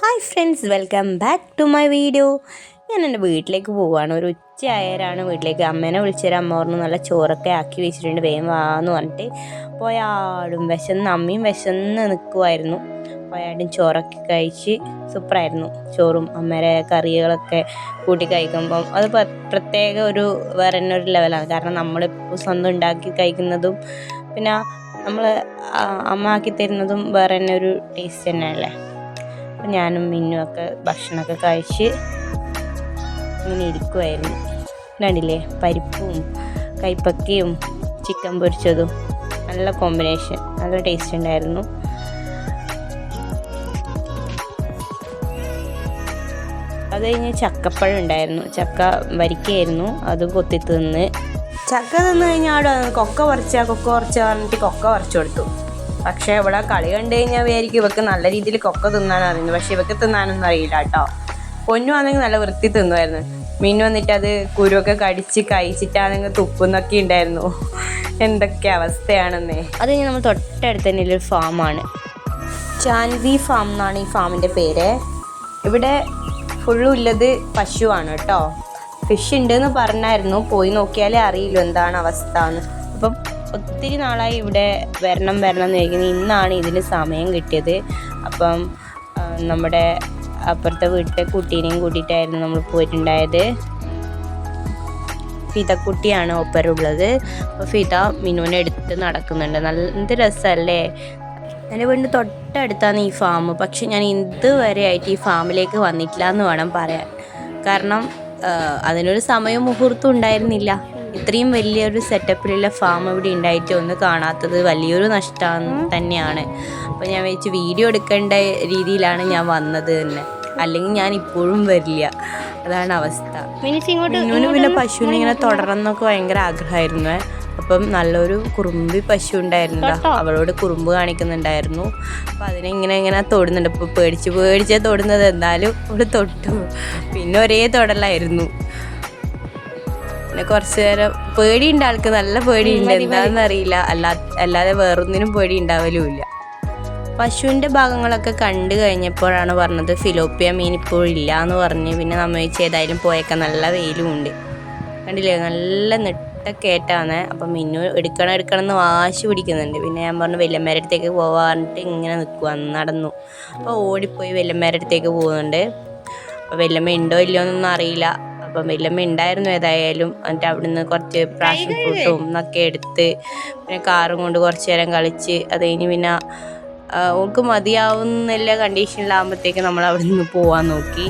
Hi friends, welcome back to my video. ഞാൻ എൻ്റെ വീട്ടിലേക്ക് പോവുകയാണ്. ഒരു ഉച്ചയായാലാണ് വീട്ടിലേക്ക്. അമ്മേനെ വിളിച്ചൊരു അമ്മ പറഞ്ഞു നല്ല ചോറൊക്കെ ആക്കി വെച്ചിട്ടുണ്ട്, വേഗം വാന്ന് പറഞ്ഞിട്ട് പോയാടും. അമ്മയും വിശന്ന് നിൽക്കുമായിരുന്നു. പോയാടും ചോറൊക്കെ കഴിച്ച് സൂപ്പറായിരുന്നു. ചോറും അമ്മേരെ കറികളൊക്കെ കൂട്ടി കഴിക്കുമ്പം അത് പ്രത്യേക ഒരു വേറെ തന്നെ ഒരു ലെവലാണ്. കാരണം നമ്മളിപ്പോൾ സ്വന്തം ഉണ്ടാക്കി കഴിക്കുന്നതും പിന്നെ നമ്മൾ അമ്മ ആക്കി തരുന്നതും വേറെ തന്നെ ഒരു ടേസ്റ്റ് തന്നെയല്ലേ. അപ്പം ഞാനും മിന്നുമൊക്കെ ഭക്ഷണമൊക്കെ കഴിച്ച് ഇങ്ങനെ ഇരിക്കുമായിരുന്നു. കണ്ടില്ലേ, പരിപ്പും കൈപ്പക്കയും ചിക്കൻ പൊരിച്ചതും നല്ല കോമ്പിനേഷൻ, നല്ല ടേസ്റ്റ് ഉണ്ടായിരുന്നു. അത് കഴിഞ്ഞ് ചക്കപ്പഴം ഉണ്ടായിരുന്നു, ചക്ക വരിക്കയായിരുന്നു, അത് കൊത്തി തിന്ന്. ചക്ക തിന്ന് കഴിഞ്ഞാൽ അവിടെ കൊക്ക പറിച്ച പറഞ്ഞിട്ട് കൊക്ക പറിച്ചു കൊടുത്തു. പക്ഷേ ഇവിടെ കളി കണ്ടു കഴിഞ്ഞാൽ വിചാരിക്കും ഇവക്ക് നല്ല രീതിയിൽ കൊക്ക തിന്നാൻ അറിയുന്നു. പക്ഷെ ഇവക്ക് തിന്നാനൊന്നും അറിയില്ല കേട്ടോ. പൊന്നു ആണെങ്കിൽ നല്ല വൃത്തി തിന്നുമായിരുന്നു. മീൻ വന്നിട്ട് അത് കുരുവൊക്കെ കടിച്ച് കഴിച്ചിട്ടാണെങ്കിൽ തുപ്പുന്നൊക്കെ ഉണ്ടായിരുന്നു. എന്തൊക്കെ അവസ്ഥയാണെന്നേ. അത് കഴിഞ്ഞ് നമ്മൾ തൊട്ടടുത്ത് തന്നെ ഒരു ഫാമാണ്, ചാൻവി ഫാം എന്നാണ് ഈ ഫാമിൻ്റെ പേര്. ഇവിടെ ഫുള്ളും ഉള്ളത് പശുവാണ് കേട്ടോ. ഫിഷ് ഉണ്ടെന്ന് പറഞ്ഞായിരുന്നു, പോയി നോക്കിയാലേ അറിയില്ല എന്താണ് അവസ്ഥ എന്ന്. അപ്പം ഒത്തിരി നാളായി ഇവിടെ വരണം എന്ന് ചോദിക്കുന്നത്. ഇന്നാണ് ഇതിന് സമയം കിട്ടിയത്. അപ്പം നമ്മുടെ അപ്പുറത്തെ വീട്ടിലെ കുട്ടീനെയും കൂട്ടിയിട്ടായിരുന്നു നമ്മൾ പോയിട്ടുണ്ടായത്. ഫിദക്കുട്ടിയാണ് ഒപ്പരുള്ളത്. അപ്പോൾ ഫിദ മിനുവിനെ എടുത്ത് നടക്കുന്നുണ്ട്. നല്ല രസമല്ലേ. എൻ്റെ വീടിൻ്റെ തൊട്ടടുത്താണ് ഈ ഫാം. പക്ഷെ ഞാൻ ഇതുവരെ ആയിട്ട് ഈ ഫാമിലേക്ക് വന്നിട്ടില്ല എന്ന് വേണം പറയാൻ. കാരണം അതിനൊരു സമയം മുഹൂർത്തം ഉണ്ടായിരുന്നില്ല. ഇത്രയും വലിയൊരു സെറ്റപ്പിലുള്ള ഫാം ഇവിടെ ഉണ്ടായിട്ട് ഒന്ന് കാണാത്തത് വലിയൊരു നഷ്ടം തന്നെയാണ്. അപ്പോൾ ഞാൻ വെച്ച് വീഡിയോ എടുക്കേണ്ട രീതിയിലാണ് ഞാൻ വന്നത് തന്നെ, അല്ലെങ്കിൽ ഞാൻ ഇപ്പോഴും വരില്ല. അതാണ് അവസ്ഥ. മിന്നുവിന് പിന്നെ പശുവിനെ ഇങ്ങനെ തുടരണമെന്നൊക്കെ ഭയങ്കര ആഗ്രഹമായിരുന്നു. അപ്പം നല്ലൊരു കുറുമ്പി പശു ഉണ്ടായിരുന്നില്ല, അവളോട് കുറുമ്പ് കാണിക്കുന്നുണ്ടായിരുന്നു. അപ്പം അതിനെ ഇങ്ങനെ തൊടുന്നുണ്ട്. ഇപ്പോൾ പേടിച്ചാൽ തൊടുന്നത്, എന്നാലും ഇവിടെ തൊട്ടു. പിന്നെ ഒരേ തൊടലായിരുന്നു. പിന്നെ കുറച്ച് നേരം പേടിയുണ്ട് ആൾക്ക്, നല്ല പേടിയുണ്ട്. എന്താണെന്ന് അറിയില്ല, അല്ലാതെ വേറൊന്നിനും പേടി ഉണ്ടാവലുമില്ല. പശുവിൻ്റെ ഭാഗങ്ങളൊക്കെ കണ്ടു കഴിഞ്ഞപ്പോഴാണ് പറഞ്ഞത് ഫിലോപ്പിയ മീൻ ഇപ്പോഴില്ല എന്ന് പറഞ്ഞ്. പിന്നെ നമ്മൾ ഏതായാലും പോയേക്കാൻ നല്ല വെയിലും ഉണ്ട്. കണ്ടില്ലേ, നല്ല നെട്ടക്കേറ്റാണ്. അപ്പം മിന്നു എടുക്കണം എന്ന് വാശി പിടിക്കുന്നുണ്ട്. പിന്നെ ഞാൻ പറഞ്ഞു വല്യമ്മേരുടെ അടുത്തേക്ക് പോകാറിട്ട് ഇങ്ങനെ നടന്നു. അപ്പോൾ ഓടിപ്പോയി വല്യമ്മേരുടെ അടുത്തേക്ക് പോകുന്നുണ്ട്. അപ്പോൾ വല്യമ്മ ഉണ്ടോ ഇല്ലയോ എന്നൊന്നും അറിയില്ല. അപ്പം വല്യമ്മ ഉണ്ടായിരുന്നു ഏതായാലും. എന്നിട്ട് അവിടെ നിന്ന് കുറച്ച് പാഷൻ ഫ്രൂട്ടും എന്നൊക്കെ എടുത്ത് പിന്നെ കാറും കൊണ്ട് കുറച്ച് നേരം കളിച്ച് അത് കഴിഞ്ഞ് പിന്നെ ഓൾക്ക് മതിയാവുന്നില്ല കണ്ടീഷനിലാകുമ്പോഴത്തേക്ക് നമ്മൾ അവിടെ നിന്ന് പോകാൻ നോക്കി.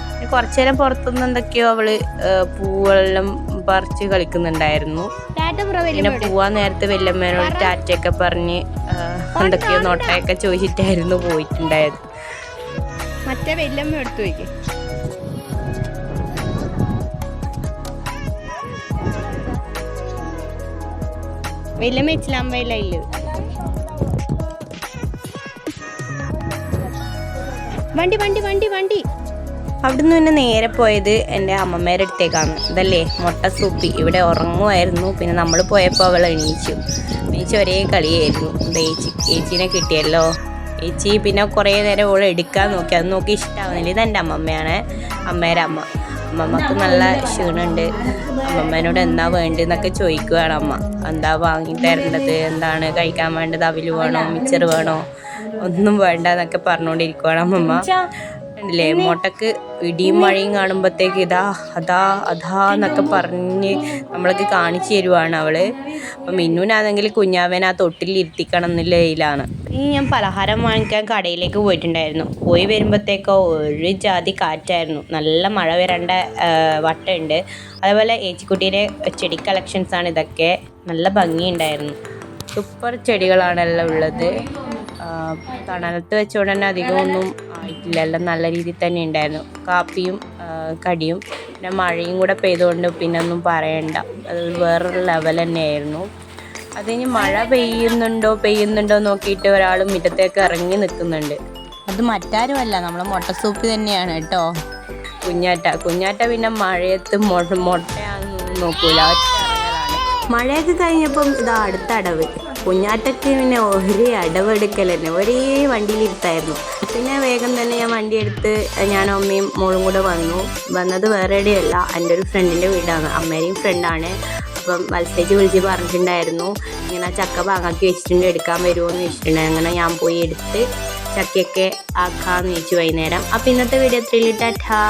പിന്നെ കുറച്ച് നേരം പുറത്തുനിന്ന് എന്തൊക്കെയോ അവള് പൂവെല്ലാം പറിച്ച് കളിക്കുന്നുണ്ടായിരുന്നു. പിന്നെ പോവാൻ നേരത്തെ വല്യമ്മേനോട് ടാറ്റയൊക്കെ പറഞ്ഞ് എന്തൊക്കെയോ നോട്ടയൊക്കെ ചോദിച്ചിട്ടായിരുന്നു പോയിട്ടുണ്ടായത്. മറ്റേ വല്യമ്മ എടുത്തു വയ്ക്കും. വല്യമ്മ ഇസ്ലാമയിലയില് വണ്ടി അവിടുന്ന് പിന്നെ നേരെ പോയത് എൻ്റെ അമ്മമ്മേരുടെ അടുത്തേക്കാണ്. ഇതല്ലേ മുട്ട സൂപ്പി. ഇവിടെ ഉറങ്ങുമായിരുന്നു. പിന്നെ നമ്മൾ പോയപ്പോൾ അവൾ എണീച്ചു ഒരേ കളിയായിരുന്നു. ഏച്ചീനെ കിട്ടിയല്ലോ. ഏച്ചി പിന്നെ കുറേ നേരം ഓൾ എടുക്കാൻ നോക്കി, അത് നോക്കി ഇഷ്ടമാവുന്നില്ല. ഇതെൻ്റെ അമ്മമ്മയാണ്, അമ്മേരെ അമ്മ. അമ്മമ്മക്ക് നല്ല ക്ഷീണമുണ്ട്. അമ്മമ്മേനോട് എന്താ വേണ്ടതെന്നൊക്കെ ചോദിക്കുകയാണ് അമ്മ. എന്താ വാങ്ങി തരേണ്ടത്, എന്താണ് കഴിക്കാൻ വേണ്ടത്, അവിൽ വേണോ മിച്ചർ വേണോ, ഒന്നും വേണ്ട എന്നൊക്കെ പറഞ്ഞുകൊണ്ടിരിക്കുകയാണ് അമ്മമ്മ. കണ്ടില്ലേ, മുട്ടക്ക് ഇടിയും മഴയും കാണുമ്പോഴത്തേക്ക് അതാ എന്നൊക്കെ പറഞ്ഞ് നമ്മൾക്ക് കാണിച്ചു തരുവാണ് അവള്. അപ്പം മിന്നുനാണെങ്കിൽ കുഞ്ഞാവേനെ ആ തൊട്ടിൽ ഇരുത്തിക്കണം എന്നുള്ള ഇതിലാണ്. ഇനി ഞാൻ പലഹാരം വാങ്ങിക്കാൻ കടയിലേക്ക് പോയിട്ടുണ്ടായിരുന്നു. പോയി വരുമ്പോഴത്തേക്കോ ഒരു ജാതി കാറ്റായിരുന്നു. നല്ല മഴ വരേണ്ട വട്ടമുണ്ട്. അതേപോലെ ഏച്ചിക്കുട്ടിയുടെ ചെടി കളക്ഷൻസാണ് ഇതൊക്കെ. നല്ല ഭംഗിയുണ്ടായിരുന്നു. സൂപ്പർ ചെടികളാണെല്ലാം ഉള്ളത്. തണലത്ത് വെച്ചുകൊണ്ട് തന്നെ അധികമൊന്നും ആയിട്ടില്ല, എല്ലാം നല്ല രീതിയിൽ തന്നെ ഉണ്ടായിരുന്നു. കാപ്പിയും കടിയും പിന്നെ മഴയും കൂടെ പെയ്തുകൊണ്ട് പിന്നെ ഒന്നും പറയണ്ട, അത് വേറൊരു ലെവൽ തന്നെയായിരുന്നു. അത് കഴിഞ്ഞ് മഴ പെയ്യുന്നുണ്ടോ നോക്കിയിട്ട് ഒരാൾ മുറ്റത്തേക്ക് ഇറങ്ങി നിൽക്കുന്നുണ്ട്. അത് മറ്റാരുമല്ല, നമ്മളെ മുട്ട സൂപ്പി തന്നെയാണ് കേട്ടോ, കുഞ്ഞാറ്റ. പിന്നെ മഴയത്ത് മുട്ടയാണെന്നൊന്നും നോക്കൂല, ഒറ്റ ഇറങ്ങലാണ്. മഴയൊക്കെ കഴിഞ്ഞപ്പം ഇതാ അടുത്ത അടവ്. കുഞ്ഞാറ്റക്ക് പിന്നെ ഒരേ അടവെടുക്കൽ തന്നെ ഒരേ വണ്ടിയിലിരുത്തായിരുന്നു. പിന്നെ വേഗം തന്നെ ഞാൻ വണ്ടി എടുത്ത് ഞാനും അമ്മയും മോളും കൂടെ വന്നത് വേറെ എവിടെയല്ല, എൻ്റെ ഒരു ഫ്രണ്ടിൻ്റെ വീടാണ്, അമ്മേരെയും ഫ്രണ്ടാണ്. അപ്പം മത്സരിച്ച് വിളിച്ച് പറഞ്ഞിട്ടുണ്ടായിരുന്നു ഇങ്ങനെ ചക്ക പാങ്ങാക്കി വെച്ചിട്ടുണ്ട്, എടുക്കാൻ വരുമോ എന്ന് വെച്ചിട്ടുണ്ടായി. അങ്ങനെ ഞാൻ പോയി എടുത്ത് ചക്കയൊക്കെ ആക്കാമെന്ന് വെച്ചു വൈകുന്നേരം. അപ്പം ഇന്നത്തെ വീഡിയോ 3 ടാറ്റാ.